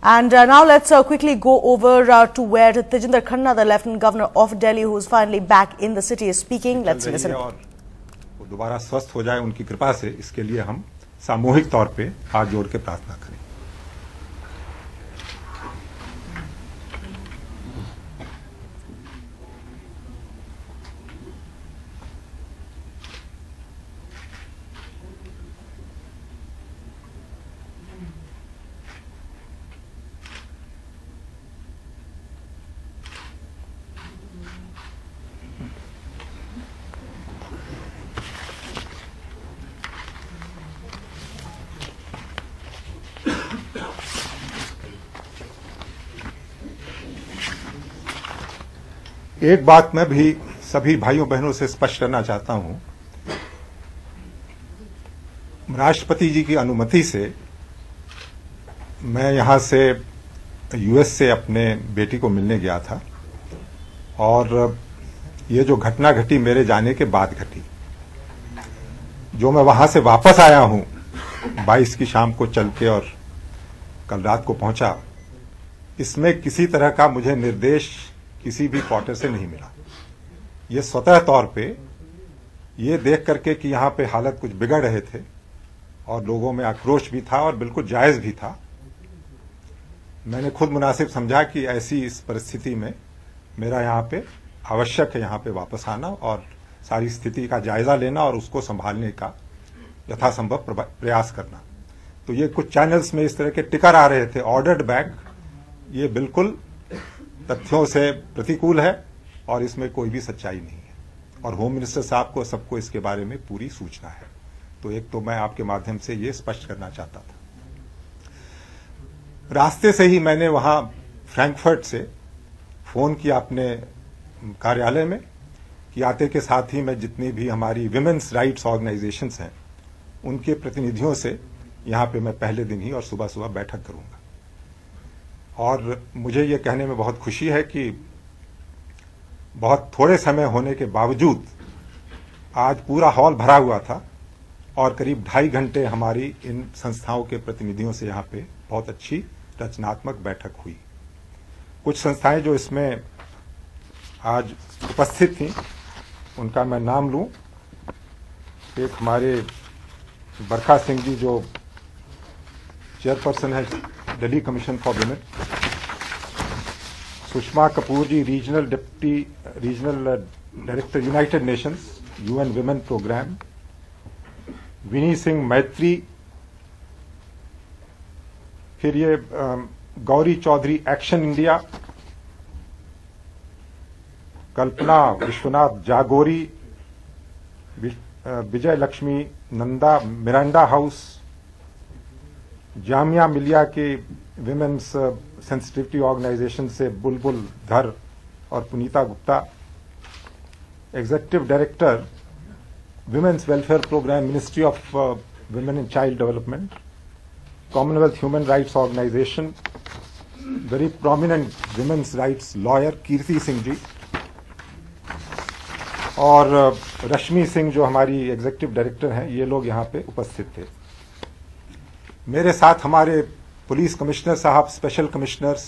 And now let's quickly go over to where Tejinder Khanna, the Lieutenant Governor of Delhi, who is finally back in the city, is speaking. Let's listen. और वो दोबारा स्वस्थ हो जाए उनकी कृपा से, इसके लिए हम सामूहिक तौर पे हाथ जोड़ के प्रार्थना करें। एक बात मैं भी सभी भाइयों बहनों से स्पष्ट करना चाहता हूं। राष्ट्रपति जी की अनुमति से मैं यहां से यूएस से अपने बेटी को मिलने गया था और ये जो घटना घटी मेरे जाने के बाद घटी। जो मैं वहां से वापस आया हूं 22 की शाम को चल के और कल रात को पहुंचा, इसमें किसी तरह का मुझे निर्देश किसी भी क्वार्टर से नहीं मिला। ये स्वतः तौर पे ये देख करके कि यहां पे हालत कुछ बिगड़ रहे थे और लोगों में आक्रोश भी था और बिल्कुल जायज भी था, मैंने खुद मुनासिब समझा कि ऐसी इस परिस्थिति में मेरा यहां पे आवश्यक है यहां पे वापस आना और सारी स्थिति का जायजा लेना और उसको संभालने का यथासंभव प्रयास करना। तो ये कुछ चैनल्स में इस तरह के टिकर आ रहे थे ऑर्डर्ड बैक, ये बिल्कुल तथ्यों से प्रतिकूल है और इसमें कोई भी सच्चाई नहीं है और होम मिनिस्टर साहब को सबको इसके बारे में पूरी सूचना है। तो एक तो मैं आपके माध्यम से ये स्पष्ट करना चाहता था। रास्ते से ही मैंने वहां फ्रैंकफर्ट से फोन किया अपने कार्यालय में कि आते के साथ ही मैं जितनी भी हमारी विमेन्स राइट्स ऑर्गेनाइजेशंस हैं उनके प्रतिनिधियों से यहां पे मैं पहले दिन ही और सुबह सुबह बैठक करूंगा। और मुझे ये कहने में बहुत खुशी है कि बहुत थोड़े समय होने के बावजूद आज पूरा हॉल भरा हुआ था और करीब 2.5 घंटे हमारी इन संस्थाओं के प्रतिनिधियों से यहाँ पे बहुत अच्छी रचनात्मक बैठक हुई। कुछ संस्थाएं जो इसमें आज उपस्थित थीं उनका मैं नाम लूं। एक हमारे बरखा सिंह जी जो चेयरपर्सन है Delhi commission for women, Sushma Kapoor ji regional director United Nations UN women programme, Vinni Singh Maitri, फिर ये Gauri Chaudhary action India, Kalpana Vishwanath Jagori, Vijay Lakshmi Nanda Miranda House, Jamia Millia के विमेन्स सेंसिटिविटी ऑर्गेनाइजेशन से बुलबुल धर और Punita Gupta, executive director women's welfare programme ministry of women and child development, commonwealth human rights organisation, very prominent women's rights lawyer Kirti Singh जी और रश्मि सिंह जो हमारी executive director हैं, ये लोग यहाँ पे उपस्थित थे। मेरे साथ हमारे पुलिस कमिश्नर साहब, स्पेशल कमिश्नर्स,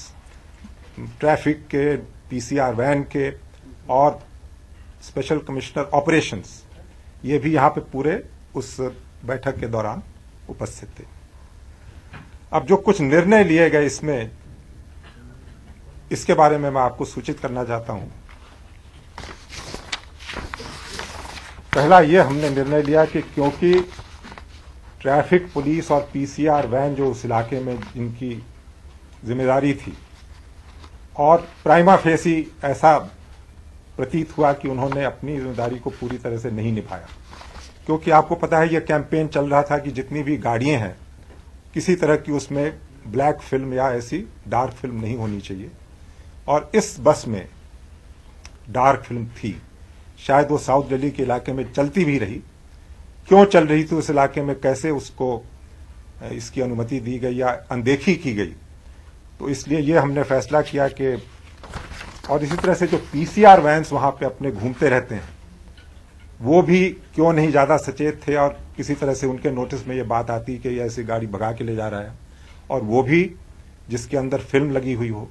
ट्रैफिक के, पीसीआर वैन के और स्पेशल कमिश्नर ऑपरेशंस, ये भी यहाँ पे पूरे उस बैठक के दौरान उपस्थित थे। अब जो कुछ निर्णय लिए गए इसमें, इसके बारे में मैं आपको सूचित करना चाहता हूं। पहला ये हमने निर्णय लिया कि क्योंकि ट्रैफिक पुलिस और पीसीआर वैन जो उस इलाके में जिनकी जिम्मेदारी थी और प्राइमा फेसी ऐसा प्रतीत हुआ कि उन्होंने अपनी जिम्मेदारी को पूरी तरह से नहीं निभाया, क्योंकि आपको पता है ये कैंपेन चल रहा था कि जितनी भी गाड़ियां हैं किसी तरह की उसमें ब्लैक फिल्म या ऐसी डार्क फिल्म नहीं होनी चाहिए और इस बस में डार्क फिल्म थी। शायद वो साउथ दिल्ली के इलाके में चलती भी रही, क्यों चल रही थी उस इलाके में, कैसे उसको इसकी अनुमति दी गई या अनदेखी की गई, तो इसलिए ये हमने फैसला किया कि और इसी तरह से जो पीसीआर वैन्स वहां पे अपने घूमते रहते हैं वो भी क्यों नहीं ज्यादा सचेत थे और किसी तरह से उनके नोटिस में ये बात आती कि ये ऐसी गाड़ी भगा के ले जा रहा है और वो भी जिसके अंदर फिल्म लगी हुई हो।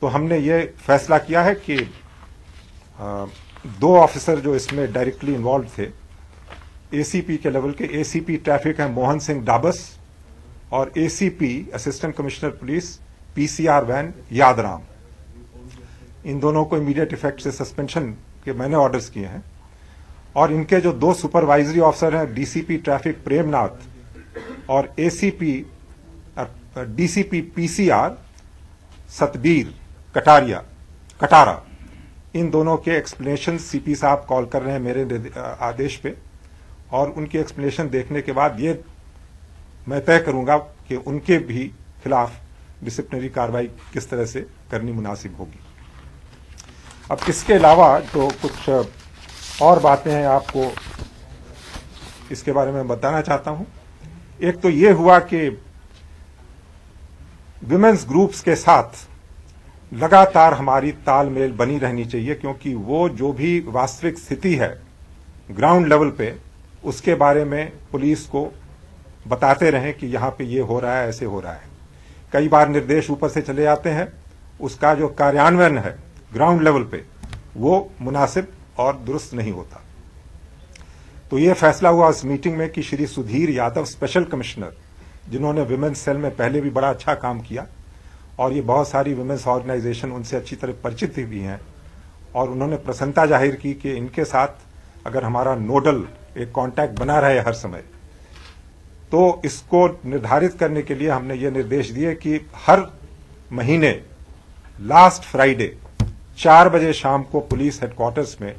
तो हमने ये फैसला किया है कि 2 ऑफिसर जो इसमें डायरेक्टली इन्वॉल्व थे, एसीपी के लेवल के एसीपी ट्रैफिक हैं मोहन सिंह डाबस और ACP assistant commissioner police PCR van Yadram, इन दोनों को इमीडिएट इफेक्ट से सस्पेंशन के मैंने ऑर्डर्स किए हैं। और इनके जो 2 सुपरवाइजरी ऑफिसर हैं, डीसीपी ट्रैफिक प्रेमनाथ और डीसीपी पीसीआर सतबीर कटारा, इन दोनों के एक्सप्लेनेशन सीपी साहब कॉल कर रहे हैं मेरे आदेश पे, और उनकी एक्सप्लेनेशन देखने के बाद ये मैं तय करूंगा कि उनके भी खिलाफ डिसिप्लिनरी कार्रवाई किस तरह से करनी मुनासिब होगी। अब इसके अलावा तो कुछ और बातें हैं आपको इसके बारे में बताना चाहता हूं। एक तो ये हुआ कि विमेंस ग्रुप्स के साथ लगातार हमारी तालमेल बनी रहनी चाहिए, क्योंकि वो जो भी वास्तविक स्थिति है ग्राउंड लेवल पे, उसके बारे में पुलिस को बताते रहें कि यहां पे ये हो रहा है, ऐसे हो रहा है। कई बार निर्देश ऊपर से चले जाते हैं, उसका जो कार्यान्वयन है ग्राउंड लेवल पे वो मुनासिब और दुरुस्त नहीं होता। तो ये फैसला हुआ इस मीटिंग में कि श्री सुधीर यादव स्पेशल कमिश्नर, जिन्होंने विमेंस सेल में पहले भी बड़ा अच्छा काम किया और ये बहुत सारी विमेंस ऑर्गेनाइजेशन उनसे अच्छी तरह परिचित भी हैं, और उन्होंने प्रसन्नता जाहिर की कि इनके साथ अगर हमारा नोडल एक कांटेक्ट बना रहे हर समय, तो इसको निर्धारित करने के लिए हमने ये निर्देश दिए कि हर महीने लास्ट फ्राइडे 4 बजे शाम को पुलिस हेडक्वार्टर्स में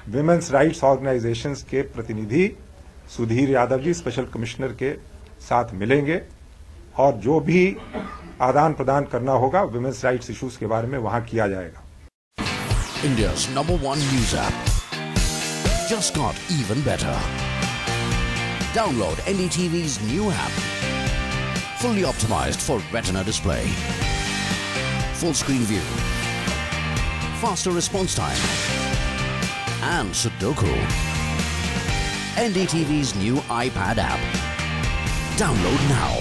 विमेंस राइट्स ऑर्गेनाइजेशंस के प्रतिनिधि सुधीर यादव जी स्पेशल कमिश्नर के साथ मिलेंगे, और जो भी आदान प्रदान करना होगा विमेंस राइट्स इश्यूज के बारे में वहां किया जाएगा। India's #1 news app just got even better. Download NDTV's new app, fully optimized for retina display, full screen view, faster response time, and Sudoku. NDTV's new iPad app. Download now.